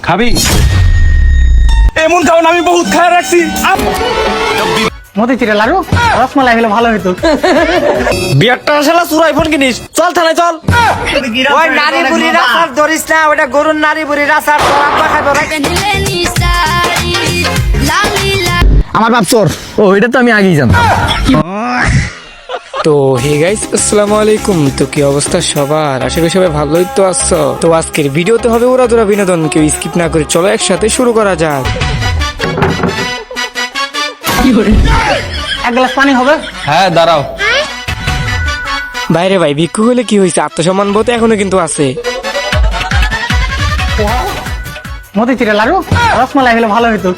খাবি? এমন খাওন আমি বহুত খায় রাখছি। মতিচুরের লাড়ু রসমালাই হলে ভালো হতো। বিয়ারটা শালা চুরাই ফোন কিনিস, চল থানায় চল। ওই নারী বুড়ি রাসার ধরিস না, ওটা গরুর নারী বুড়ি রাসার তোর আব্বা খাইবো। আমার বাপ চোর। ও এটা তো আমি আগেই জানতাম। তো হে গাইস, আসসালামু আলাইকুম। তো কি অবস্থা সবার? আশা করি সবাই ভালোই তো আছো। তো আজকের ভিডিওতে হবে উড়াদুরা বিনোদন, কেউ স্কিপ না করে চলো একসাথে শুরু করা যাক। এক গ্লাস পানি হবে? হ্যাঁ দাঁড়াও। বাইরে ভাই ভিক্ষু হলে কি হয়েছে, আত্মসম্মান বোধ এখনো কিন্তু আছে। মতিচুরের লাড়ু রসমালাই হলে ভালো হতো।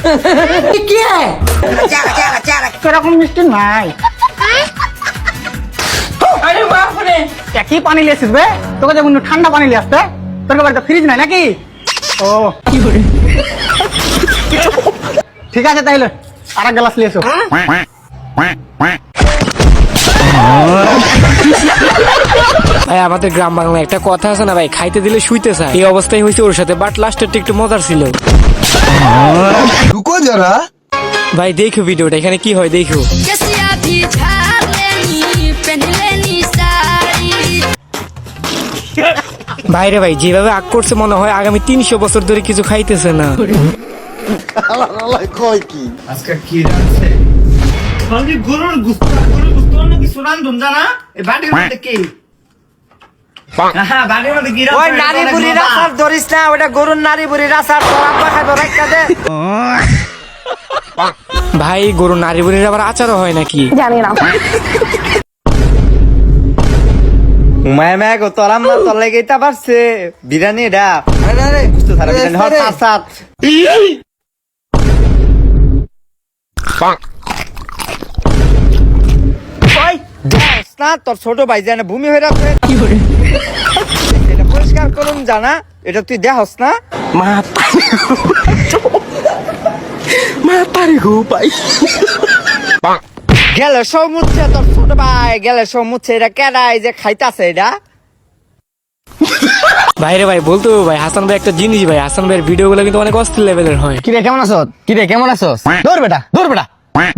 সেরকম মিষ্টি নাই। কি পানি লিয়ে আসিস বে? তোকে যেমন ঠান্ডা পানি লিয়ে আসতে, তোর বাড়িতে ফ্রিজ নাই নাকি? ও ঠিক আছে, তাইলে আর এক গ্লাস লিয়ে এসো। ভাই আমাদের গ্রাম বাংলায় একটা কথা আছে না ভাই, খাইতে দিলে শুইতে চায়। এই অবস্থায় হয়েছে ওর সাথে, বাট লাস্টেরটা একটু মজার ছিল। रुको जरा। ভাই দেখো ভিডিওটা, এখানে কি হয় দেখো। ভাইরে ভাই যেভাবে আগ করছে মনে হয় আগামী 300 বছর ধরে কিছু খাইতেছে না। আজকে কি রাখছে? সঙ্গে গরুর গুস্ত নাকি সুরান দুমজা না? এই বাটির মধ্যে কি? হ্যাঁ বাটির মধ্যে কি রাখছে? ওই নারী বুড়ি রাসার ধরিস না, ওটা গরুর নারী বুড়ি রাসার তোর আব্বা খাইবো, রাখতে দে। ভাই গরু নারী বুড়ির আবার আচারও হয় নাকি? জানি না। মায়া মায়া গো তোর আম্মা তোর লেগে এটা পারছে বিরিয়ানি এটা। আরে বুঝতে থাকা বিরিয়ানি হট সাত। ভাই দেখ না তোর ছোট ভাই জানে ভূমি হয়ে রাখছে। এটা পরিষ্কার করুন জানা, এটা তুই দেখস না? মা পারি গো পাই। গেলে সব মুচ্ছে তোর ছোট ভাই, গেলে সব মুচ্ছে। এটা কেডাই যে খাইতাছে এটা? ভাইরে ভাই বলতো ভাই হাসান ভাই একটা জিনিস, ভাই হাসান ভাইয়ের ভিডিও গুলো কিন্তু অনেক অস্থির লেভেলের হয়। কিরে কেমন আছো? কিরে কেমন আছো? দৌড় বেটা, দৌড় বেটা।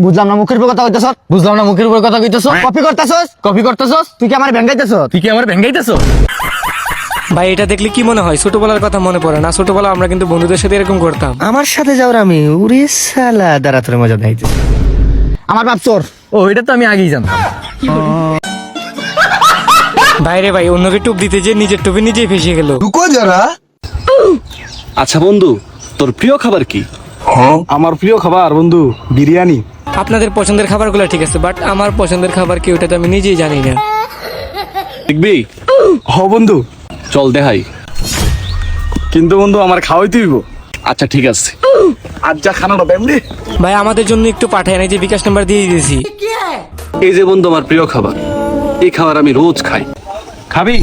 বুঝলাম না মুখের উপর কথা কইতেছ, বুঝলাম না মুখের উপর কথা কইতেছ। কপি করতেছস, কপি করতেছস। তুই কি আমার ভেঙ্গাইতেছ? তুই কি আমার ভেঙ্গাইতেছ? ভাই এটা দেখলে কি মনে হয়, ছোটবেলার কথা মনে পড়ে না? ছোটবেলা আমরা কিন্তু বন্ধুদের সাথে এরকম করতাম। আমার সাথে যাওয়ার আমি উড়ে সালা দাঁড়া তোর মজা দেখাইতে। আমার বাপ চোর। ও এটা তো আমি আগেই জানতাম। ভাইরে ভাই অন্যকে টুপ দিতে যে নিজের টুপে নিজেই ফেসে গেল। रुको जरा। আচ্ছা বন্ধু, তোর প্রিয় খাবার কি? আমার প্রিয় খাবার বন্ধু বিরিয়ানি। আপনাদের পছন্দের খাবারগুলো ঠিক আছে, বাট আমার পছন্দের খাবার কি ওটা তো আমি নিজেই জানি না। দেখবি? হ বন্ধু চল দেখাই। কিন্তু বন্ধু আমার খাওয়াই তুইব। আচ্ছা ঠিক আছে, আজ যা খানাটা বেমনি। ভাই আমাদের জন্য একটু পাঠায় না, যে বিকাশ নাম্বার দিয়ে দিয়েছি। এই যে বন্ধু আমার প্রিয় খাবার, এই খাবার আমি রোজ খাই। খাবি?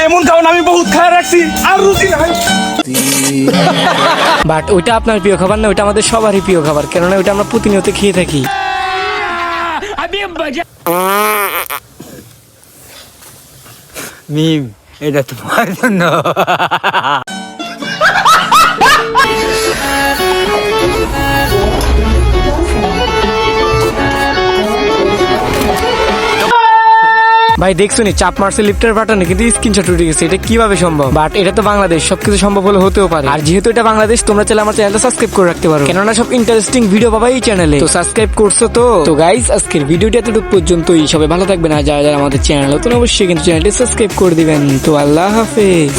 এমন খাওন আমি বহুত খায় রাখছি আর রুচি নাই। বাট ওইটা আপনার প্রিয় খাবার না, ওইটা আমাদের সবারই প্রিয় খাবার, কেননা ওইটা আমরা প্রতিনিয়ত খেয়ে থাকি। মিম, এটা তোমার জন্য। ভাই দেখছো নি চাপ মারছে লিফটের বাটনে, কিন্তু স্ক্রিনশট উঠে গেছে। এটা কিভাবে সম্ভব? বাট এটা তো বাংলাদেশ, সবকিছু সম্ভব হলে হতেও পারে। আর যেহেতু এটা বাংলাদেশ, তোমরা চাইলে আমার চ্যানেলটা সাবস্ক্রাইব করে রাখতে পারো, কেননা সব ইন্টারেস্টিং ভিডিও পাবা এই চ্যানেলে। তো সাবস্ক্রাইব করছো তো? তো গাইস আজকের ভিডিওটি এতটুকু পর্যন্তই। সবাই ভালো থাকবেন, আর যারা যারা আমাদের চ্যানেল নতুন অবশ্যই কিন্তু চ্যানেলটি সাবস্ক্রাইব করে দিবেন। তো আল্লাহ হাফেজ।